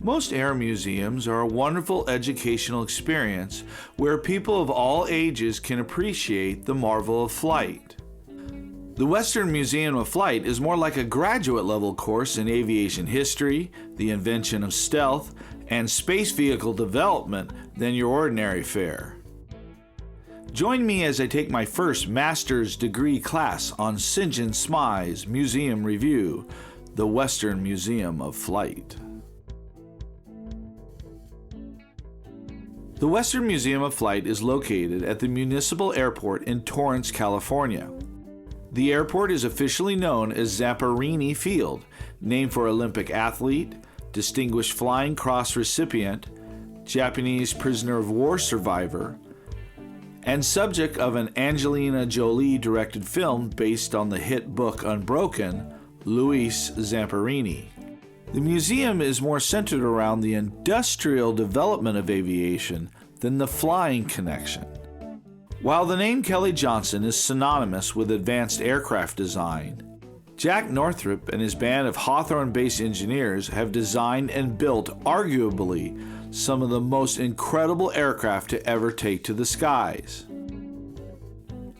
Most air museums are a wonderful educational experience where people of all ages can appreciate the marvel of flight. The Western Museum of Flight is more like a graduate-level course in aviation history, the invention of stealth, and space vehicle development than your ordinary fare. Join me as I take my first master's degree class on Sinjin Smythe's Museum Review, the Western Museum of Flight. The Western Museum of Flight is located at the Municipal Airport in Torrance, California. The airport is officially known as Zamperini Field, named for Olympic athlete, Distinguished Flying Cross recipient, Japanese prisoner of war survivor, and subject of an Angelina Jolie directed film based on the hit book Unbroken, Luis Zamperini. The museum is more centered around the industrial development of aviation than the flying connection. While the name Kelly Johnson is synonymous with advanced aircraft design, Jack Northrop and his band of Hawthorne-based engineers have designed and built arguably some of the most incredible aircraft to ever take to the skies.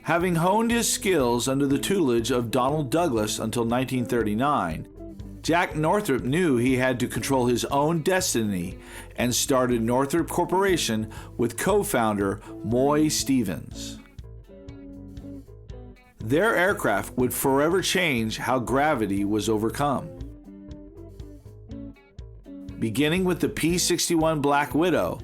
Having honed his skills under the tutelage of Donald Douglas until 1939, Jack Northrop knew he had to control his own destiny and started Northrop Corporation with co-founder Moy Stevens. Their aircraft would forever change how gravity was overcome. Beginning with the P-61 Black Widow,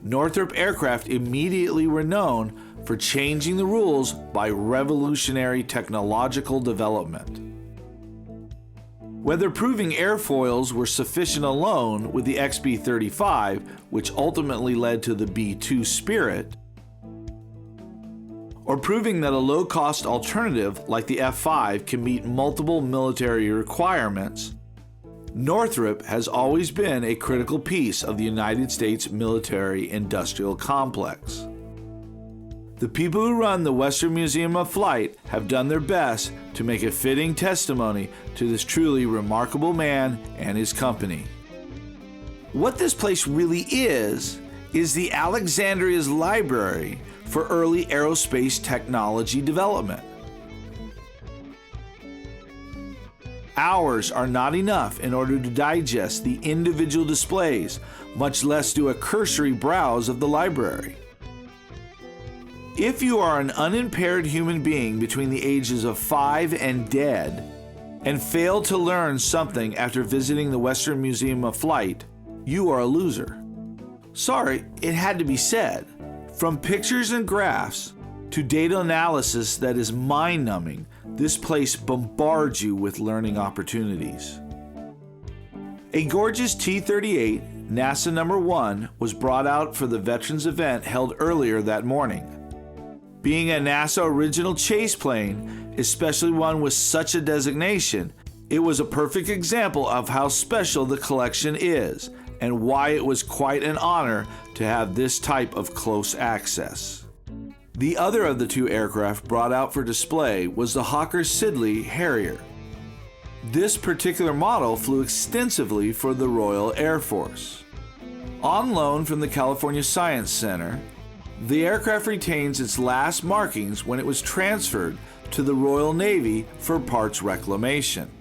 Northrop aircraft immediately were known for changing the rules by revolutionary technological development. Whether proving airfoils were sufficient alone with the XB-35, which ultimately led to the B-2 Spirit, or proving that a low-cost alternative like the F-5 can meet multiple military requirements, Northrop has always been a critical piece of the United States military-industrial complex. The people who run the Western Museum of Flight have done their best to make a fitting testimony to this truly remarkable man and his company. What this place really is the Alexandria's library for early aerospace technology development. Hours are not enough in order to digest the individual displays, much less do a cursory browse of the library. If you are an unimpaired human being between the ages of 5 and dead, and fail to learn something after visiting the Western Museum of Flight, you are a loser. Sorry, it had to be said. From pictures and graphs to data analysis that is mind-numbing, this place bombards you with learning opportunities. A gorgeous T-38, NASA No. 1, was brought out for the Veterans event held earlier that morning. Being a NASA original chase plane, especially one with such a designation, it was a perfect example of how special the collection is and why it was quite an honor to have this type of close access. The other of the two aircraft brought out for display was the Hawker Siddeley Harrier. This particular model flew extensively for the Royal Air Force. On loan from the California Science Center, the aircraft retains its last markings when it was transferred to the Royal Navy for parts reclamation.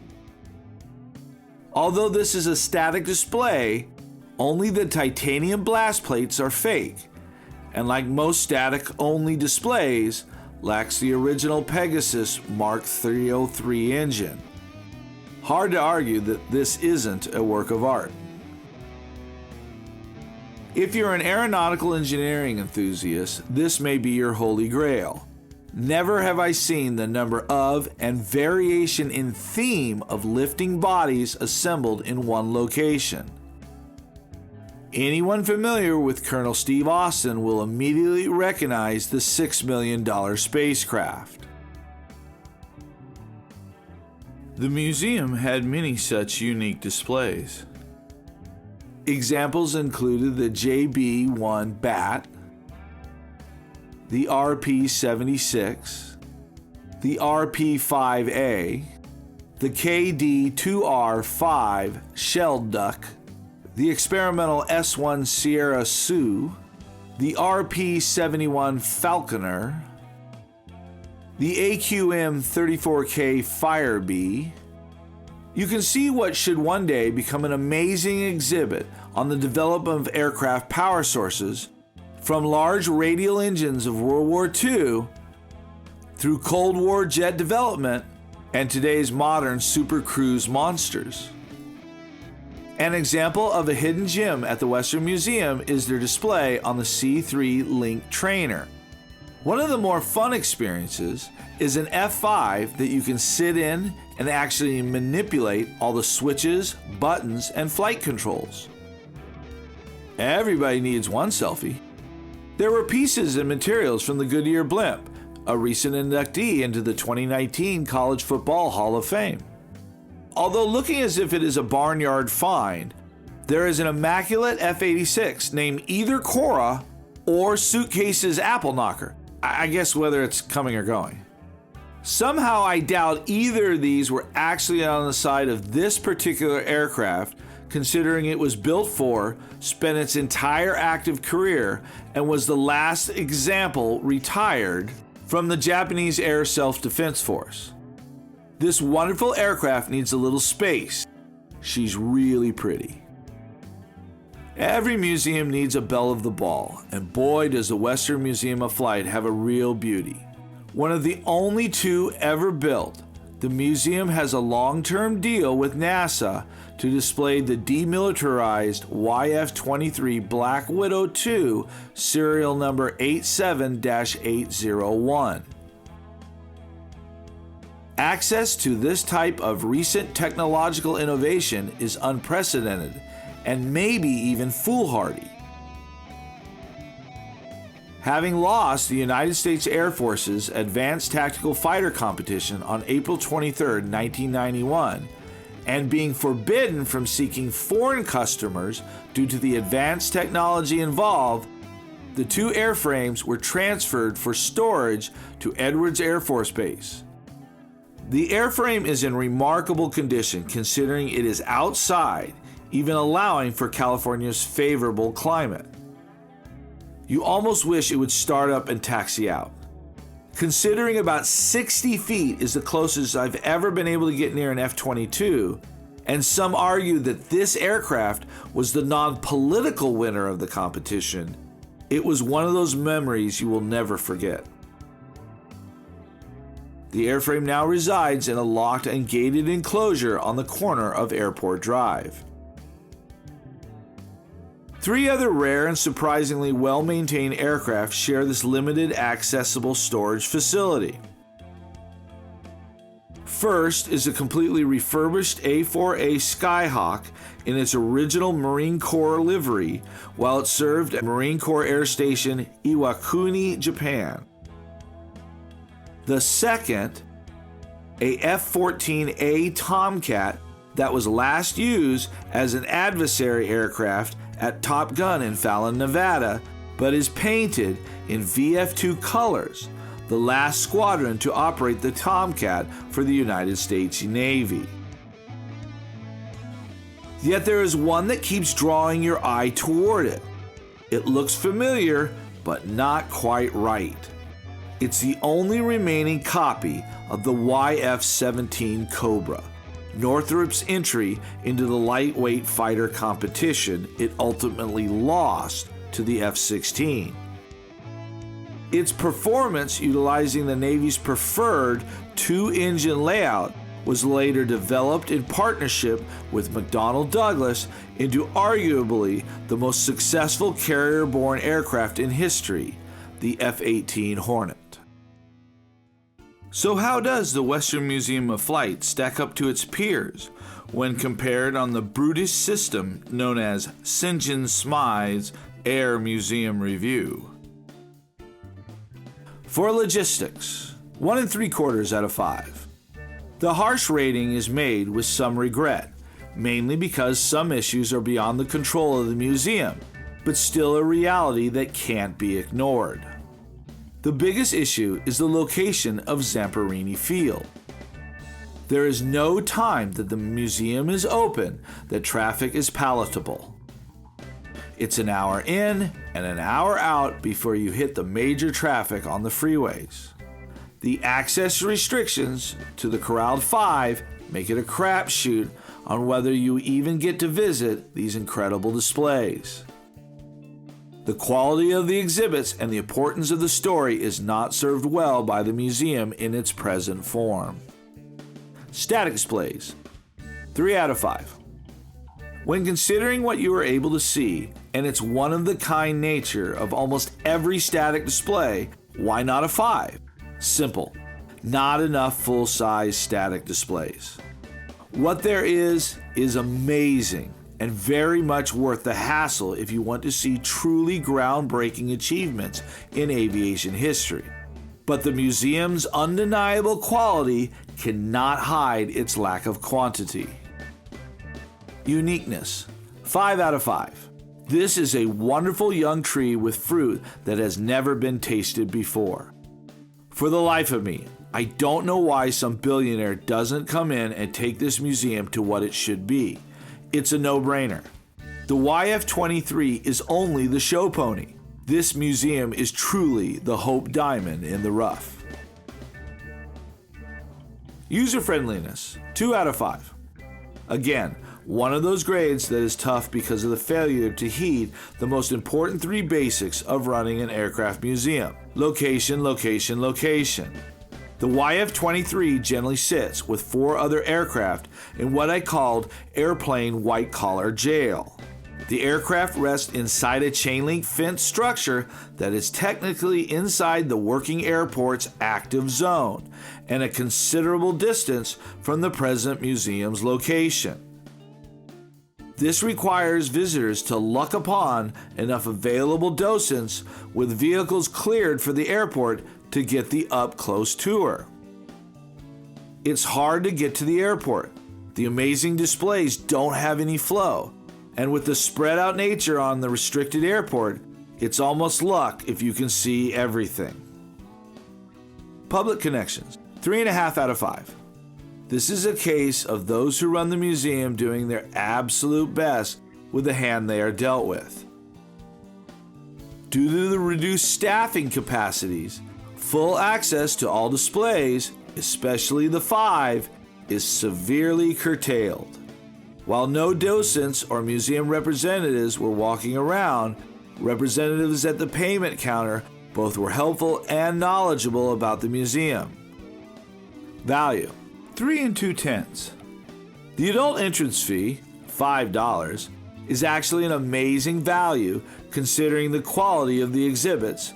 Although this is a static display, only the titanium blast plates are fake, and like most static-only displays, lacks the original Pegasus Mark 303 engine. Hard to argue that this isn't a work of art. If you're an aeronautical engineering enthusiast, this may be your holy grail. Never have I seen the number of and variation in theme of lifting bodies assembled in one location. Anyone familiar with Colonel Steve Austin will immediately recognize the $6 million spacecraft. The museum had many such unique displays. Examples included the JB-1 Bat, the RP-76, the RP-5A, the KD-2R-5 Shell Duck, the experimental S-1 Sierra Sioux, the RP-71 Falconer, the AQM-34K Firebee. You can see what should one day become an amazing exhibit on the development of aircraft power sources, from large radial engines of World War II through Cold War jet development and today's modern Super Cruise monsters. An example of a hidden gem at the Western Museum is their display on the C-3 Link trainer. One of the more fun experiences is an F-5 that you can sit in and actually manipulate all the switches, buttons, and flight controls. Everybody needs one selfie. There were pieces and materials from the Goodyear blimp, a recent inductee into the 2019 College Football Hall of Fame. Although looking as if it is a barnyard find, there is an immaculate F-86 named either Cora or Suitcase's Apple Knocker. I guess whether it's coming or going. Somehow I doubt either of these were actually on the side of this particular aircraft, considering it was built for, spent its entire active career, and was the last example retired from the Japanese Air Self-Defense Force. This wonderful aircraft needs a little space. She's really pretty. Every museum needs a belle of the ball, and boy does the Western Museum of Flight have a real beauty. One of the only two ever built, the museum has a long-term deal with NASA to display the demilitarized YF-23 Black Widow II serial number 87-801. Access to this type of recent technological innovation is unprecedented and maybe even foolhardy. Having lost the United States Air Force's Advanced Tactical Fighter competition on April 23, 1991, and being forbidden from seeking foreign customers due to the advanced technology involved, the two airframes were transferred for storage to Edwards Air Force Base. The airframe is in remarkable condition considering it is outside, even allowing for California's favorable climate. You almost wish it would start up and taxi out. Considering about 60 feet is the closest I've ever been able to get near an F-22, and some argue that this aircraft was the non-political winner of the competition, it was one of those memories you will never forget. The airframe now resides in a locked and gated enclosure on the corner of Airport Drive. Three other rare and surprisingly well-maintained aircraft share this limited accessible storage facility. First is a completely refurbished A-4A Skyhawk in its original Marine Corps livery while it served at Marine Corps Air Station Iwakuni, Japan. The second, a F-14A Tomcat that was last used as an adversary aircraft at Top Gun in Fallon, Nevada, but is painted in VF-2 colors, the last squadron to operate the Tomcat for the United States Navy. Yet there is one that keeps drawing your eye toward it. It looks familiar, but not quite right. It's the only remaining copy of the YF-17 Cobra, Northrop's entry into the lightweight fighter competition it ultimately lost to the F-16. Its performance utilizing the Navy's preferred two-engine layout was later developed in partnership with McDonnell Douglas into arguably the most successful carrier-borne aircraft in history, the F-18 Hornet. So how does the Western Museum of Flight stack up to its peers when compared on the brutish system known as Sinjin Smythe's Air Museum Review? For logistics, 1 3/4 out of 5. The harsh rating is made with some regret, mainly because some issues are beyond the control of the museum, but still a reality that can't be ignored. The biggest issue is the location of Zamperini Field. There is no time that the museum is open that traffic is palatable. It's an hour in and an hour out before you hit the major traffic on the freeways. The access restrictions to the Corralled 5 make it a crapshoot on whether you even get to visit these incredible displays. The quality of the exhibits and the importance of the story is not served well by the museum in its present form. Static displays, 3 out of 5. When considering what you are able to see and its one-of-the-kind nature of almost every static display, why not a 5? Simple. Not enough full-size static displays. What there is amazing and very much worth the hassle if you want to see truly groundbreaking achievements in aviation history. But the museum's undeniable quality cannot hide its lack of quantity. Uniqueness, 5 out of 5. This is a wonderful young tree with fruit that has never been tasted before. For the life of me, I don't know why some billionaire doesn't come in and take this museum to what it should be. It's a no-brainer. The YF-23 is only the show pony. This museum is truly the Hope Diamond in the rough. User friendliness, 2 out of 5. Again, one of those grades that is tough because of the failure to heed the most important 3 basics of running an aircraft museum. Location, location, location. The YF-23 generally sits with 4 other aircraft in what I called airplane white-collar jail. The aircraft rests inside a chain-link fence structure that is technically inside the working airport's active zone and a considerable distance from the present museum's location. This requires visitors to luck upon enough available docents with vehicles cleared for the airport to get the up-close tour. It's hard to get to the airport. The amazing displays don't have any flow, and with the spread-out nature on the restricted airport, it's almost luck if you can see everything. Public connections, 3.5 out of 5. This is a case of those who run the museum doing their absolute best with the hand they are dealt with. Due to the reduced staffing capacities, full access to all displays, especially the 5, is severely curtailed. While no docents or museum representatives were walking around, representatives at the payment counter both were helpful and knowledgeable about the museum. Value, 3 2/10. The adult entrance fee, $5, is actually an amazing value considering the quality of the exhibits,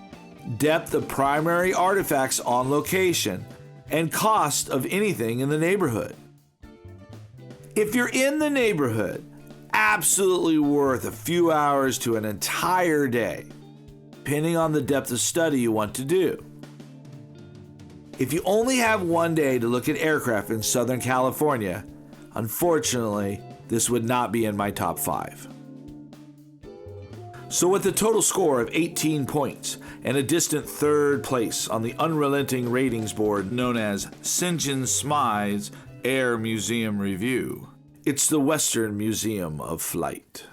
depth of primary artifacts on location, and cost of anything in the neighborhood. If you're in the neighborhood, absolutely worth a few hours to an entire day, depending on the depth of study you want to do. If you only have one day to look at aircraft in Southern California, unfortunately, this would not be in my top 5. So with a total score of 18 points and a distant 3rd place on the unrelenting ratings board known as Sinjin Smythe's Air Museum Review, it's the Western Museum of Flight.